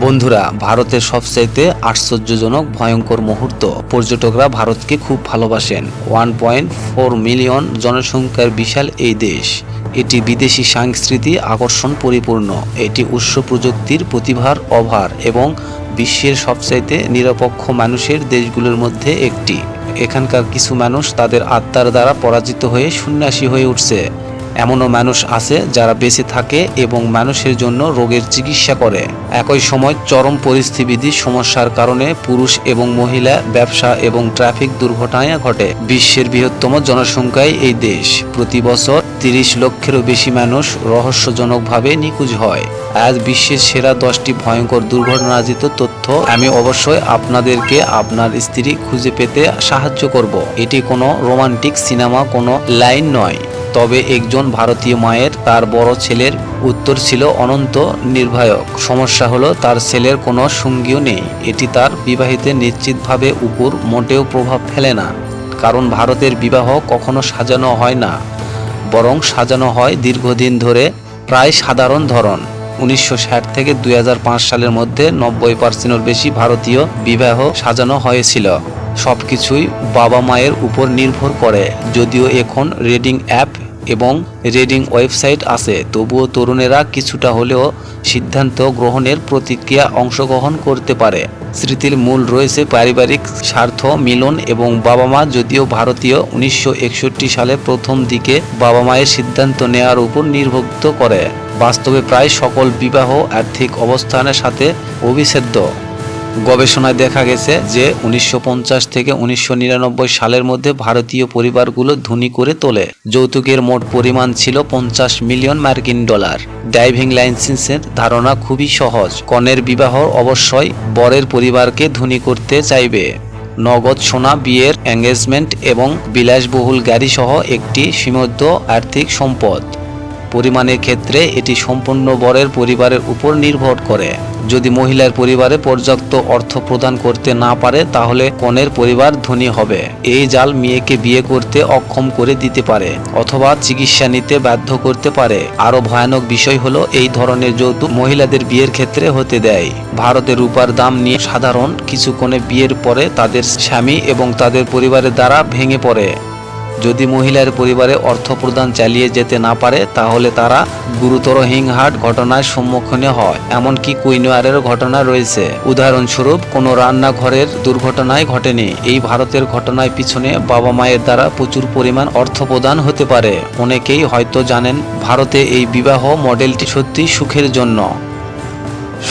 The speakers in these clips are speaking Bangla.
বন্ধুরা, ভারতের সবচাইতে আশ্চর্যজনক ভয়ঙ্কর মুহূর্ত। পর্যটকরা ভারতকে খুব ভালোবাসেন। 1.4 মিলিয়ন জনসংখ্যার বিশাল এই দেশ, এটি বিদেশি সংস্কৃতি আকর্ষণ পরিপূর্ণ। এটি উচ্চ প্রযুক্তির প্রতিভার অভার এবং বিশ্বের সবচাইতে নিরপেক্ষ মানুষের দেশগুলোর মধ্যে একটি। এখানকার কিছু মানুষ তাদের আত্মার দ্বারা পরাজিত হয়ে সন্ন্যাসী হয়ে উঠছে। এমনও মানুষ আছে যারা বেঁচে থাকে এবং মানুষের জন্য রোগের চিকিৎসা করে। একই সময় চরম পরিস্থিতি সমস্যার কারণে পুরুষ এবং মহিলা, ব্যবসা এবং ট্রাফিক দুর্ঘটনা ঘটে। বিশ্বের বৃহত্তম জনসংখ্যায় এই দেশ, প্রতি বছর 30 লক্ষেরও বেশি মানুষ রহস্যজনকভাবে নিখোঁজ হয়। আজ বিশ্বের সেরা 10টি ভয়ঙ্কর দুর্ঘটনাজিত তথ্য আমি অবশ্যই আপনাদেরকে আপনার স্ত্রী খুঁজে পেতে সাহায্য করব। এটি কোনো রোমান্টিক সিনেমা, কোনো লাইন নয়। তবে একজন ভারতীয় মায়ের তার বড় ছেলের উত্তর ছিল অনন্ত নির্ভয়ক। সমস্যা হলো তার ছেলের কোনো সঙ্গীও নেই। এটি তার বিবাহিতে নিশ্চিতভাবে উপর মোটেও প্রভাব ফেলে না, কারণ ভারতের বিবাহ কখনো সাজানো হয় না, বরং সাজানো হয় দীর্ঘদিন ধরে, প্রায় সাধারণ ধরন। 1960 থেকে 2005 সালের মধ্যে 90%-এর বেশি ভারতীয় বিবাহ সাজানো হয়েছিল। সবকিছুই বাবা মায়ের উপর নির্ভর করে। যদিও এখন রেটিং অ্যাপ এবং রেটিং ওয়েবসাইট আছে, তবুও তরুণেরা কিছুটা হলেও সিদ্ধান্ত গ্রহণের প্রতিক্রিয়া অংশগ্রহণ করতে পারে। স্মৃতির মূল রয়েছে পারিবারিক স্বার্থ, মিলন এবং বাবা মা। যদিও ভারতীয় 1961 সালে প্রথম দিকে বাবা মায়ের সিদ্ধান্ত নেওয়ার উপর নির্ভর করে, বাস্তবে প্রায় সকল বিবাহ আর্থিক অবস্থানের সাথে অবিচ্ছেদ্য। গবেষণায় দেখা গেছে যে 1950 থেকে 1999 সালের মধ্যে ভারতীয় পরিবারগুলো ধনী করে তোলে। যৌতুকের মোট পরিমাণ ছিল $50 মিলিয়ন। ড্রাইভিং লাইসেন্সের ধারণা খুবই সহজ। কনের বিবাহ অবশ্যই বরের পরিবারকে ধনী করতে চাইবে। নগদ সোনা, বিয়ের এঙ্গেজমেন্ট এবং বিলাসবহুল গাড়ি সহ একটি সীমিত আর্থিক সম্পদ। পরিমাণের ক্ষেত্রে এটি সম্পূর্ণ বরের পরিবারের উপর নির্ভর করে। যদি মহিলার পরিবারে পর্যাপ্ত অর্থ প্রদান করতে না পারে, তাহলে কনের পরিবার ধনী হবে। এই জাল মেয়েকে বিয়ে করতে অক্ষম করে দিতে পারে অথবা চিকিৎসা নিতে বাধ্য করতে পারে। আরো ভয়ানক বিষয় হলো এই ধরনের যৌতুক মহিলাদের বিয়ের ক্ষেত্রে হতে দেয়। ভারতের রূপার দাম নিয়ে সাধারণ কিছু কনে বিয়ের পরে তাদের স্বামী এবং তাদের পরিবারের দ্বারা ভেঙে পড়ে। যদি মহিলার পরিবারে অর্থ প্রদান চালিয়ে যেতে না পারে, তাহলে তারা গুরুতর হিংসার ঘটনার সম্মুখীন হয়। এমনকি কুইনোয়ারের ঘটনা রয়েছে। উদাহরণস্বরূপ, কোনো রান্নাঘরের দুর্ঘটনায় ঘটেনি। এই ভারতের ঘটনার পিছনে বাবা মায়ের দ্বারা প্রচুর পরিমাণ অর্থ প্রদান হতে পারে। অনেকেই হয়তো জানেন, ভারতে এই বিবাহ মডেলটি সত্যি সুখের জন্য।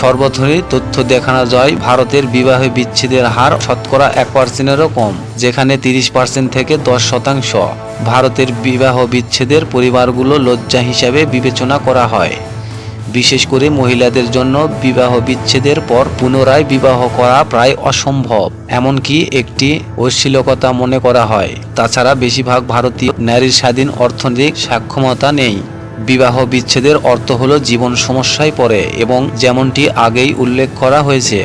সর্বত্রই তথ্য দেখানো যায়, ভারতের বিবাহ বিচ্ছেদের হার শতকরা 1%-এরও কম, যেখানে 30% থেকে 10%। ভারতের বিবাহ বিচ্ছেদের পরিবারগুলো লজ্জা হিসাবে বিবেচনা করা হয়। বিশেষ করে মহিলাদের জন্য বিবাহ বিচ্ছেদের পর পুনরায় বিবাহ করা প্রায় অসম্ভব, এমনকি একটি অশ্লীলতা মনে করা হয়। তাছাড়া বেশিরভাগ ভারতীয় নারীর স্বাধীন অর্থনৈতিক সক্ষমতা নেই। বিবাহ বিচ্ছেদের অর্থ হলো জীবন সমস্যায় পড়ে, এবং যেমনটি আগেই উল্লেখ করা হয়েছে,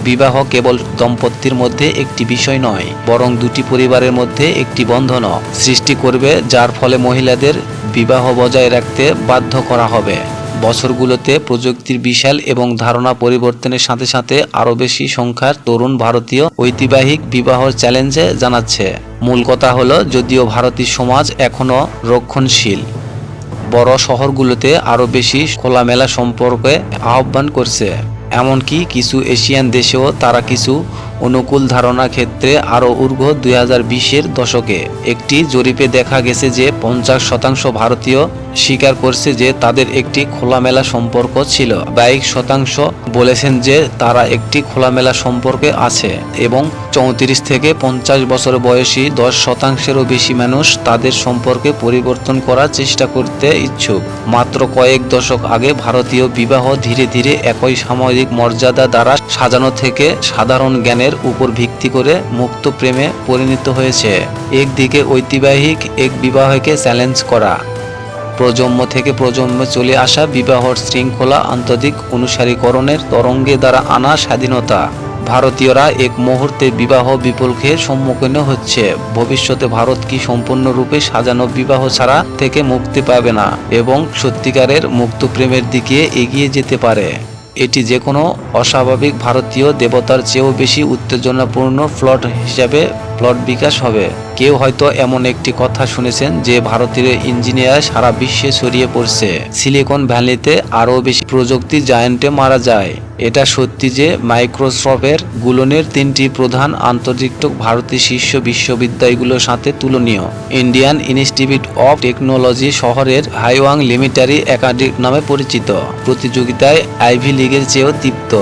বিবাহ কেবল দম্পতির মধ্যে একটি বিষয় নয়, বরং দুটি পরিবারের মধ্যে একটি বন্ধন সৃষ্টি করবে, যার ফলে মহিলাদের বিবাহ বজায় রাখতে বাধ্য করা হবে। বছরগুলোতে প্রযুক্তির বিশাল এবং ধারণা পরিবর্তনের সাথে সাথে আরও বেশি সংখ্যার তরুণ ভারতীয় ঐতিহাসিক বিবাহ চ্যালেঞ্জে জানাচ্ছে। মূল কথা হলো, যদিও ভারতীয় সমাজ এখনও রক্ষণশীল, বড় শহরগুলোতে আরও বেশি খোলামেলা সম্পর্কে আহ্বান করছে। এমনকি কিছু এশিয়ান দেশেও তারা কিছু অনুকূল ধারণা ক্ষেত্রে আরও ঊর্ধ্ব। 2020-এর দশকে একটি জরিপে দেখা গেছে যে 50% ভারতীয় স্বীকার করছে যে তাদের একটি খোলামেলা সম্পর্ক ছিল। 22% বলেছেন যে তারা একটি খোলামেলা সম্পর্কে আছে, এবং 34 থেকে 50 বছর বয়সী 10%-এরও বেশি মানুষ তাদের সম্পর্কে পরিবর্তন করার চেষ্টা করতে ইচ্ছুক। মাত্র কয়েক দশক আগে ভারতীয় বিবাহ ধীরে ধীরে একই সামাজিক মর্যাদা দ্বারা সাজানো থেকে সাধারণ জ্ঞানের উপর ভিত্তি করে মুক্ত প্রেমে পরিণত হয়েছে। একদিকে ঐতিহাসিক এক বিবাহকে চ্যালেঞ্জ করা, প্রজন্ম থেকে প্রজন্মে চলে আসা বিবাহর শৃঙ্খলা, আন্তর্জাতিক অনুসারীকরণের তরঙ্গে দ্বারা আনা স্বাধীনতা। ভারতীয়রা এক মুহূর্তে বিবাহ বিকল্পের সম্মুখীন হচ্ছে। ভবিষ্যতে ভারত কি সম্পূর্ণরূপে সাজানো বিবাহ ছাড়া থেকে মুক্তি পাবে না এবং সত্যিকারের মুক্ত প্রেমের দিকে এগিয়ে যেতে পারে? এটি যে কোনো অস্বাভাবিক ভারতীয় দেবতার চেয়েও বেশি উত্তেজনাপূর্ণ প্লট হিসাবে প্লট বিকাশ হবে। কেউ হয়তো এমন একটি কথা শুনেছেন যে ভারতীয় ইঞ্জিনিয়ার সারা বিশ্বে ছড়িয়ে পড়ছে, সিলিকন ভ্যালিতে আরও বেশি প্রযুক্তি জায়ান্টে মারা যায়। এটা সত্যি যে মাইক্রোসফটের গুলনের 3টি প্রধান আন্তর্জাতিক ভারতীয় শীর্ষ বিশ্ববিদ্যালয়গুলোর সাথে তুলনীয়। ইন্ডিয়ান ইনস্টিটিউট অফ টেকনোলজি শহরের হাইওয়াং লিমিটারি একাডেমি নামে পরিচিত, প্রতিযোগিতায় আইভি লিগের চেয়েও তীব্র,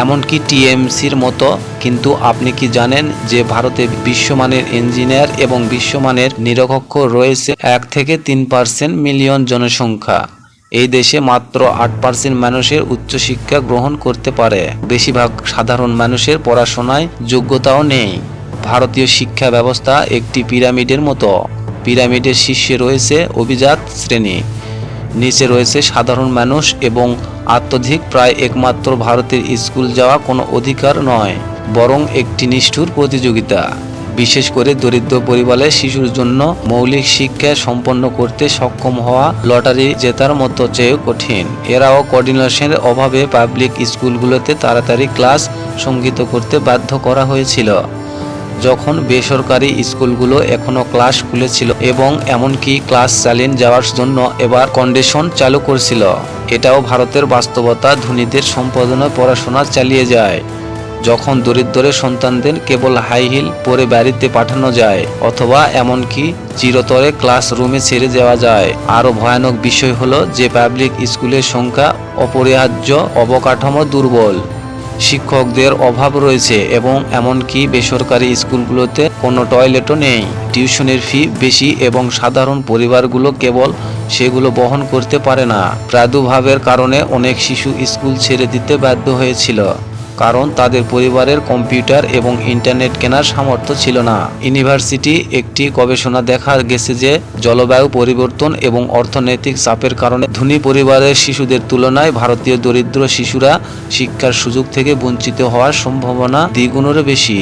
এমনকি টিএমসির মতো। কিন্তু আপনি কি জানেন যে ভারতে বিশ্বমানের ইঞ্জিনিয়ার এবং বিশ্বমানের নিরক্ষর রয়েছে 1 থেকে 3% মিলিয়ন জনসংখ্যা। এই দেশে মাত্র 8% মানুষের উচ্চশিক্ষা গ্রহণ করতে পারে। বেশিরভাগ সাধারণ মানুষের পড়াশোনায় যোগ্যতাও নেই। ভারতীয় শিক্ষা ব্যবস্থা একটি পিরামিডের মতো। পিরামিডের শীর্ষে রয়েছে অভিজাত শ্রেণী, নিচে রয়েছে সাধারণ মানুষ এবং অত্যধিক প্রায় একমাত্র ভারতের স্কুল যাওয়া কোনো অধিকার নয়, বরং একটি নিষ্ঠুর প্রতিযোগিতা। বিশেষ করে দরিদ্র পরিবারের শিশুর জন্য মৌলিক শিক্ষা সম্পন্ন করতে সক্ষম হওয়া লটারি জেতার মতো চেয়েও কঠিন। এরাও কোঅর্ডিনেশনের অভাবে পাবলিক স্কুলগুলোতে তাড়াতাড়ি ক্লাস সংগঠিত করতে বাধ্য করা হয়েছিল, যখন বেসরকারি স্কুলগুলো এখনো ক্লাস খুলেছিল এবং এমনকি ক্লাস চালিয়ে যাওয়ার জন্য এবার কন্ডিশন চালু করছিল। এটাও ভারতের বাস্তবতা। ধনীদের সম্পাদনায় পড়াশোনা চালিয়ে যায়, যখন দরিদ্রের সন্তানদের কেবল হাই হিল পরে বাড়িতে পাঠানো যায় অথবা এমনকি চিরতরে ক্লাসরুমে ছেড়ে যাওয়া যায়। আরও ভয়ানক বিষয় হলো যে পাবলিক স্কুলের সংখ্যা অপরিহার্য, অবকাঠামো দুর্বল, শিক্ষকদের অভাব রয়েছে এবং এমনকি বেসরকারি স্কুলগুলোতে কোনো টয়লেটও নেই। টিউশনের ফি বেশি এবং সাধারণ পরিবারগুলো কেবল সেগুলো বহন করতে পারে না। প্রাদুর্ভাবের কারণে অনেক শিশু স্কুল ছেড়ে দিতে বাধ্য হয়েছিল, কারণ তাদের পরিবারের কম্পিউটার এবং ইন্টারনেট কেনার সামর্থ্য ছিল না। ইউনিভার্সিটি একটি গবেষণা দেখা গেছে যে জলবায়ু পরিবর্তন এবং অর্থনৈতিক চাপের কারণে ধনী পরিবারের শিশুদের তুলনায় ভারতীয় দরিদ্র শিশুরা শিক্ষার সুযোগ থেকে বঞ্চিত হওয়ার সম্ভাবনা দ্বিগুণেরও বেশি।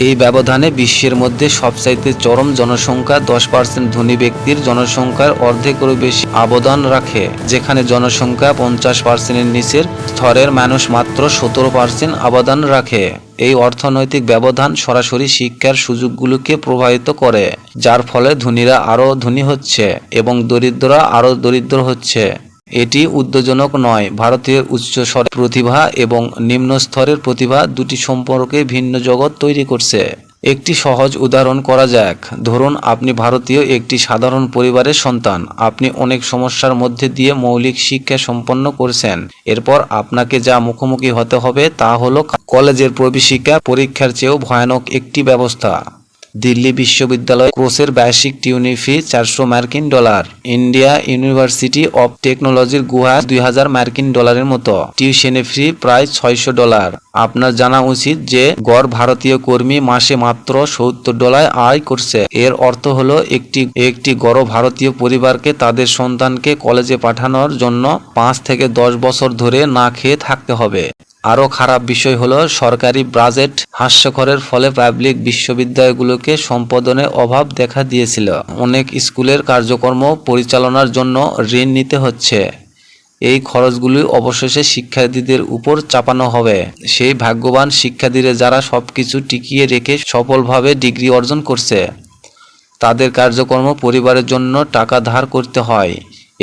এই ব্যবধানে বিশ্বের মধ্যে সবচাইতে চরম জনসংখ্যা 10% ধনী ব্যক্তির জনসংখ্যার অর্ধেকেরও বেশি অবদান রাখে, যেখানে জনসংখ্যা 50%-এর নিচের স্তরের মানুষ মাত্র 17% অবদান রাখে। এই অর্থনৈতিক ব্যবধান সরাসরি শিক্ষার সুযোগগুলোকে প্রভাবিত করে, যার ফলে ধনীরা আরও ধনী হচ্ছে এবং দরিদ্ররা আরও দরিদ্র হচ্ছে। এটি উদ্বেগজনক নয়। ভারতের উচ্চ স্তরের প্রতিভা এবং নিম্ন স্তরের প্রতিভা দুটি সম্পর্কে ভিন্ন জগৎ তৈরি করছে। একটি সহজ উদাহরণ করা যাক। ধরুন আপনি ভারতীয় একটি সাধারণ পরিবারের সন্তান। আপনি অনেক সমস্যার মধ্যে দিয়ে মৌলিক শিক্ষা সম্পন্ন করছেন। এরপর আপনাকে যা মুখোমুখি হতে হবে তা হলো কলেজের প্রবেশিকা পরীক্ষার চেয়েও ভয়ানক একটি ব্যবস্থা। দিল্লি বিশ্ববিদ্যালয় কোর্সের বার্ষিক tuition fee $400। India university of টেকনোলজির গুহা $2000 মতো। টিউশন ফি প্রায় $600। আপনার জানা উচিত যে গড় ভারতীয় কর্মী মাসে মাত্র $70 আয় করছে। এর অর্থ হলো একটি গড় ভারতীয় পরিবারকে তাদের সন্তানকে কলেজে পাঠানোর জন্য 5 থেকে 10 বছর ধরে না খেয়ে থাকতে হবে। আরও খারাপ বিষয় হলো সরকারি বাজেট হাস্যকরের ফলে পাবলিক বিশ্ববিদ্যালয়গুলোকে সম্পাদনের অভাব দেখা দিয়েছিল। অনেক স্কুলের কার্যক্রম পরিচালনার জন্য ঋণ নিতে হচ্ছে। এই খরচগুলি অবশেষে শিক্ষার্থীদের উপর চাপানো হবে। সেই ভাগ্যবান শিক্ষার্থীরা যারা সবকিছু টিকিয়ে রেখে সফলভাবে ডিগ্রি অর্জন করছে, তাদের কার্যক্রম পরিবারের জন্য টাকা ধার করতে হয়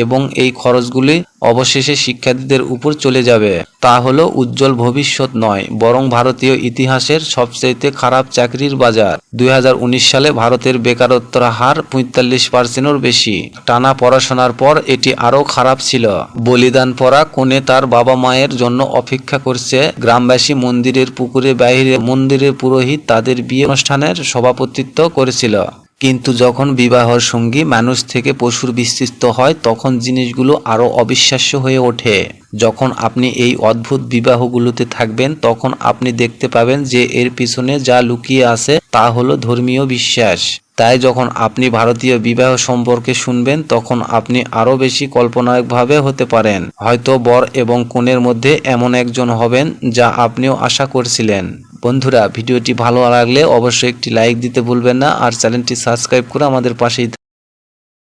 এবং এই খরচগুলি অবশেষে শিক্ষার্থীদের উপর চলে যাবে। তা হলো উজ্জ্বল ভবিষ্যৎ নয়, বরং ভারতীয় ইতিহাসের সবচেয়ে খারাপ চাকরির বাজার। 2019 সালে ভারতের বেকারত্বের হার 45%-এর বেশি। টানা পড়াশোনার পর এটি আরও খারাপ ছিল। বলিদান পরা কনে তার বাবা মায়ের জন্য অপেক্ষা করছে। গ্রামবাসী মন্দিরের পুকুরে বাইরে মন্দিরের পুরোহিত তাদের বিয়ে অনুষ্ঠানের সভাপতিত্ব করেছিল। কিন্তু যখন বিবাহের সঙ্গী মানুষ থেকে পশুর বিস্তৃত হয়, তখন জিনিসগুলো আরও অবিশ্বাস্য হয়ে ওঠে। যখন আপনি এই অদ্ভুত বিবাহগুলোতে থাকবেন, তখন আপনি দেখতে পাবেন যে এর পিছনে যা লুকিয়ে আছে তা হলো ধর্মীয় বিশ্বাস। তাই যখন আপনি ভারতীয় বিবাহ সম্পর্কে শুনবেন, তখন আপনি আরও বেশি কল্পনাভাবে হতে পারেন। হয়তো বর এবং কনের মধ্যে এমন একজন হবেন যা আপনিও আশা করছিলেন। বন্ধুরা, ভিডিওটি ভালো লাগলে অবশ্যই একটি লাইক দিতে ভুলবেন না, আর চ্যানেলটি সাবস্ক্রাইব করে আমাদের পাশেই